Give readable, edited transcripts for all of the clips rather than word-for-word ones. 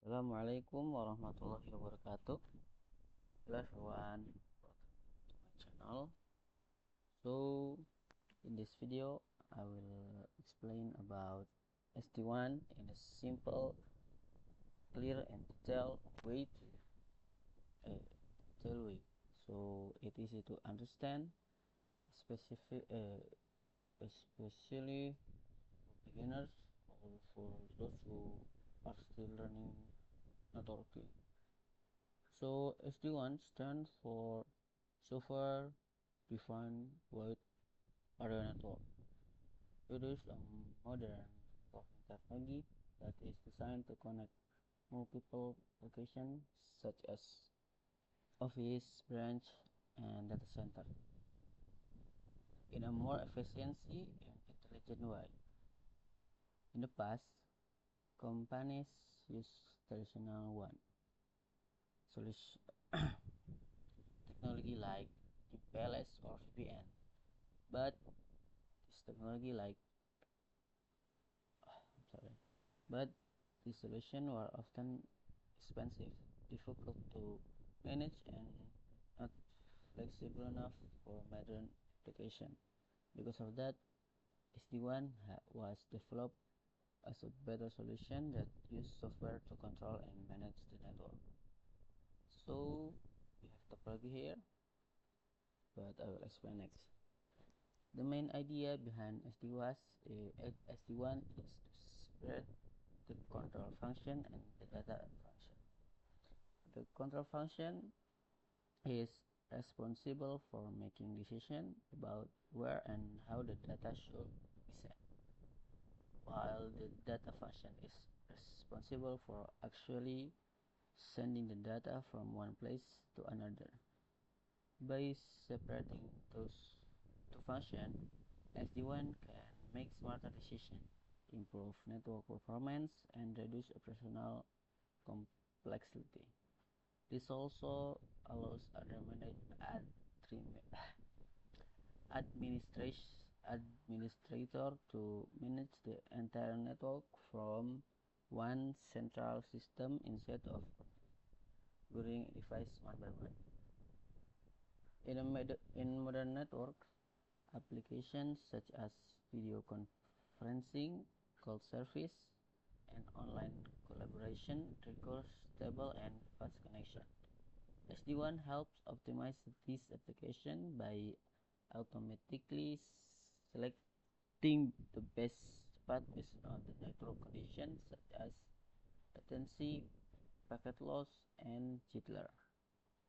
Assalamualaikum warahmatullahi wabarakatuh. Hello everyone, welcome to my channel. So in this video I will explain about SD-WAN in a simple, clear and detailed way so it is easy to understand, especially for beginners or for those who are still learning networking. So SD-WAN stands for Software Defined Wide Area Network. It is a modern networking technology that is designed to connect multiple locations such as office, branch, and data center in a more efficiency and intelligent way. In the past, companies used traditional WAN solution technology like MPLS or VPN, but this technology like sorry, but the solutions were often expensive, difficult to manage, and not flexible enough for modern application. Because of that, SD-WAN was developed as a better solution that used software to control and manage the network. So we have topology here, but I will explain next. The main idea behind SD-WAN is to separate the control function and the data function. The control function is responsible for making decisions about where and how the data should be sent, while the data function is responsible for actually sending the data from one place to another. By separating those two functions, SD-WAN can make smarter decisions, improve network performance, and reduce operational complexity. This also allows administrator to manage the entire network from one central system instead of configuring device one by one. In modern networks, applications such as video conferencing, call service, and online collaboration require stable and fast connection. SD-WAN helps optimize this application by automatically selecting the best path based on the network conditions such as latency, packet loss, and jitter.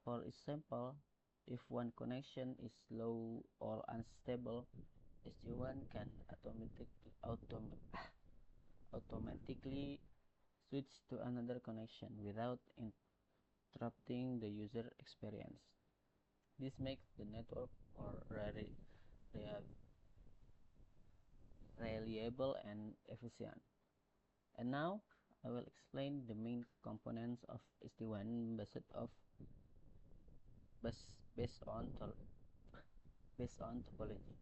For example, if one connection is slow or unstable, SD-WAN can automatically switch to another connection without interrupting the user experience. This makes the network more reliable and efficient. And now I will explain the main components of SD-WAN based on topology,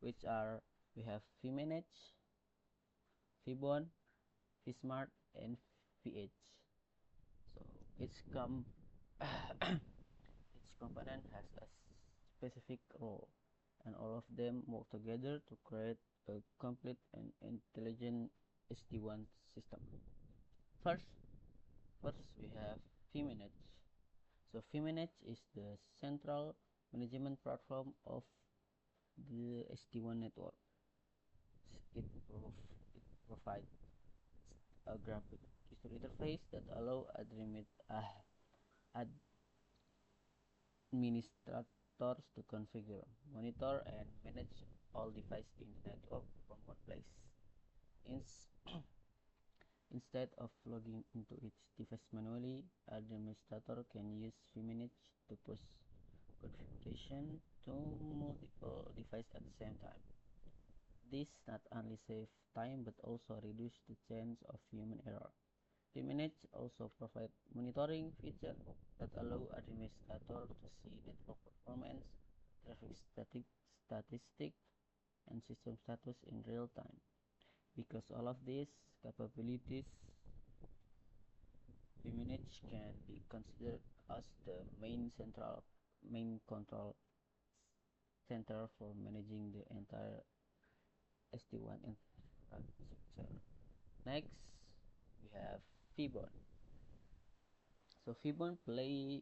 which are we have vManage, vBond, vSmart, and vEdge. So each com each component has a specific role, and all of them work together to create a complete and intelligent SD-WAN system. First, we have vManage. So vManage is the central management platform of the SD-WAN network. It provides a graphic user interface that allows administrators to configure, monitor, and manage all devices in the network from one place. Instead of logging into each device manually, administrator can use vManage to push configuration to multiple devices at the same time. This not only saves time but also reduces the chance of human error. vManage also provides monitoring feature that allow administrator to see network performance, traffic statistics, and system status in real time. Because all of these capabilities, manage can be considered as the main control center for managing the entire SD-WAN infrastructure. Next, we have Fibon. So Fibon play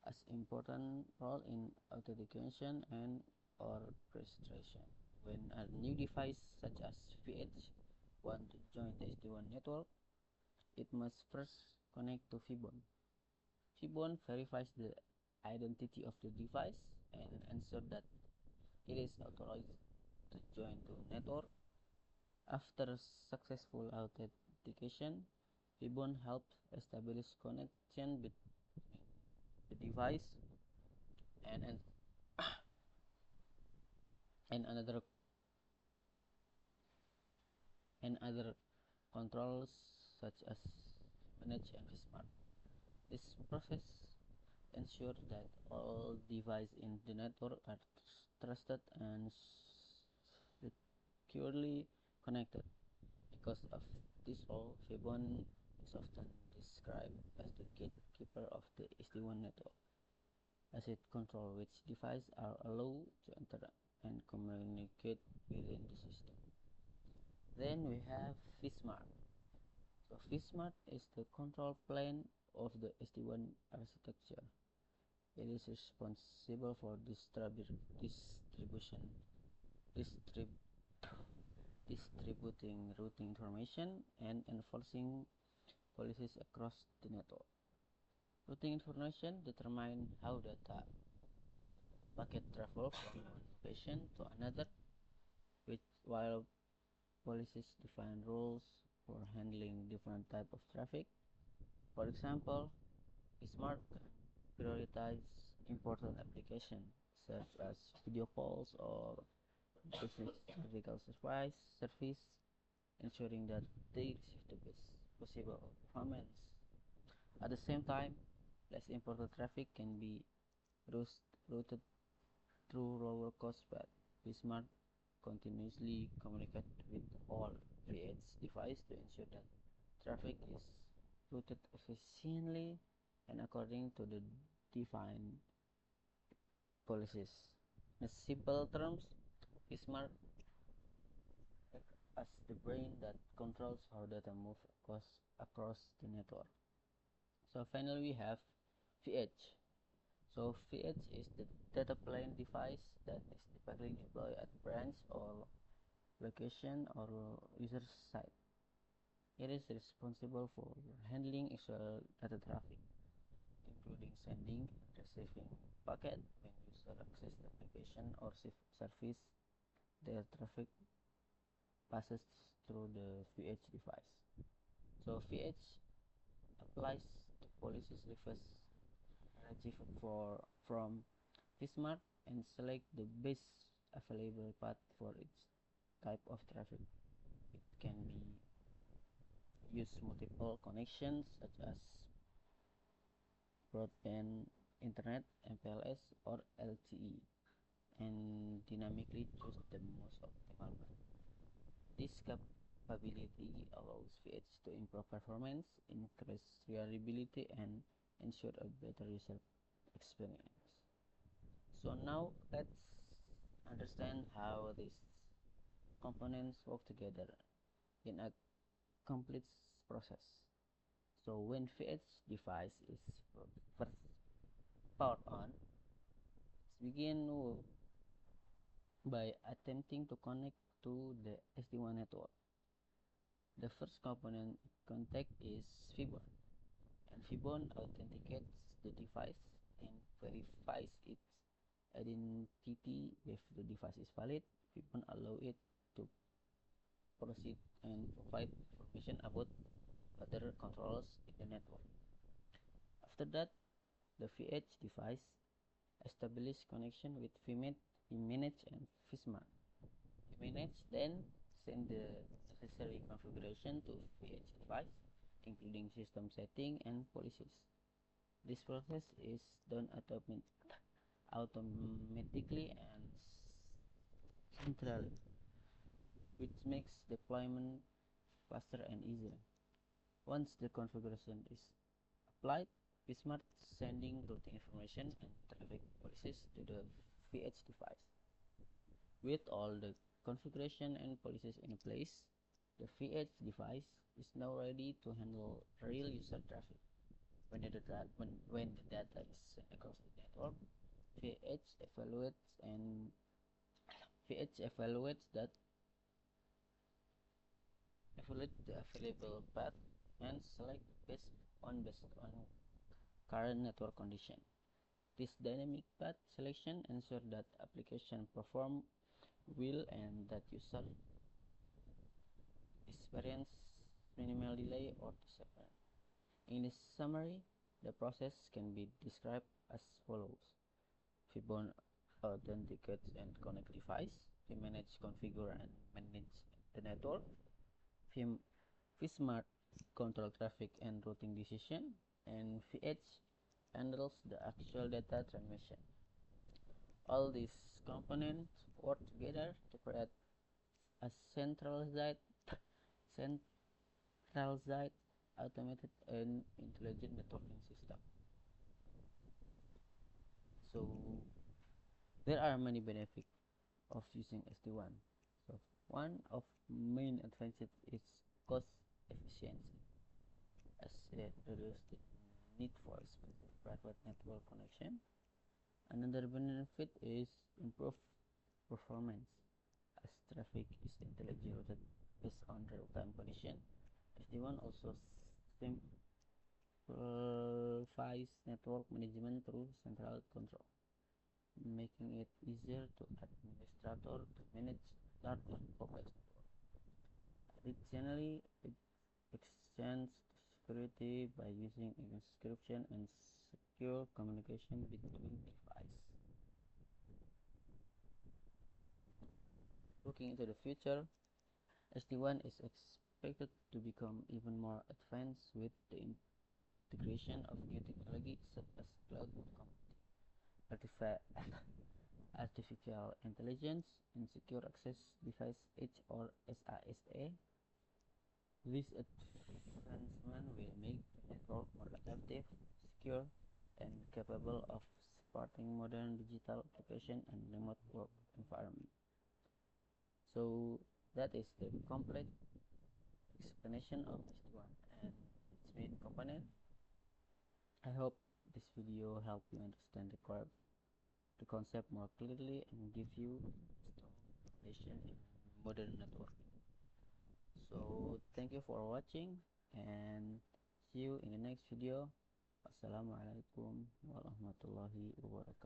as important role in authentication and orchestration. When a new device such as VH want to join the SD-WAN network, it must first connect to Fibon. Fibon verifies the identity of the device and ensure that it is authorized to join the network. After successful authentication, Fibon helps establish connection between the device and and, and another and other controls such as manage and smart. This process ensures that all devices in the network are trusted and securely connected. Because of this all, Fibon is often described as the gatekeeper of the SD-WAN network, as it controls which devices are allowed to enter and communicate within the system. Then we have FISMART. So FISMART is the control plane of the SD-WAN architecture. It is responsible for distrib- distributing routing information and enforcing policies across the network. Routing information determines how data packet travel from one location to another, while policies define rules for handling different types of traffic. For example, Smart can prioritize important applications such as video calls or business critical service, ensuring that they receive the best possible performance. At the same time, less important traffic can be routed through lower cost paths. Smart continuously communicate with all VH devices to ensure that traffic is routed efficiently and according to the defined policies. In simple terms, Smart acts as the brain that controls how data move across the network. So finally we have VH. So VH is the data plane device that is typically deployed at branch or location or user site. It is responsible for handling actual data traffic, including sending and receiving packet when user access the application or service. The traffic passes through the VH device. So VH applies the policies reverse energy from vSmart and select the best available path for each type of traffic. It can be use multiple connections such as broadband internet, MPLS, or LTE, and dynamically choose the most optimal path. This capability allows VH to improve performance, increase reliability, and ensure a better user experience. So now let's understand how these components work together in a complete process. So when VH device is first powered on, let's begin by attempting to connect to the SD-WAN network. The first component contact is Fibon, and Fibon authenticates the device and verifies its identity. If the device is valid, Fibon allow it to proceed and provide information about other controllers in the network. After that, the VH device establish connection with vManage and vSmart. vManage then send the necessary configuration to VH device, including system setting and policies. This process is done automatically and centrally, which makes deployment faster and easier. Once the configuration is applied Bismarck sending routing information and traffic policies to the VH device. With all the configuration and policies in place, the VH device is now ready to handle real user traffic. When the data is sent across the network, VH evaluates and VH evaluate the available path and select based on current network condition. This dynamic path selection ensures that application perform well and that user experience minimal delay or disappointment. In this summary, the process can be described as follows. Vbound authenticates and connect device. We manage, configure, and manage the network. vSmart control traffic and routing decision. And VH handles the actual data transmission. All these components work together to create a centralized, automated, and intelligent networking system. So there are many benefits of using SD-WAN. So one of main advantages is cost efficiency, as it reduces the need for expensive private network connection. Another benefit is improved performance, as traffic is intelligently routed based on real-time condition. SD-WAN also simplifies network management through central control, making it easier to administrator to manage large and complex network. Additionally, it extends security by using encryption and secure communication between devices. Looking into the future, SD-WAN is expected to become even more advanced with the integration of new technologies such as cloud computing, artificial intelligence, and secure access device edge or SASA. This advancement will make the network more adaptive, secure, and capable of supporting modern digital application and remote work environment. So that is the complete explanation of SD-WAN and its main component. I hope this video helped you understand the concept more clearly and give you a strong foundation in modern networking. So thank you for watching and see you in the next video. Assalamualaikum warahmatullahi wabarakatuh.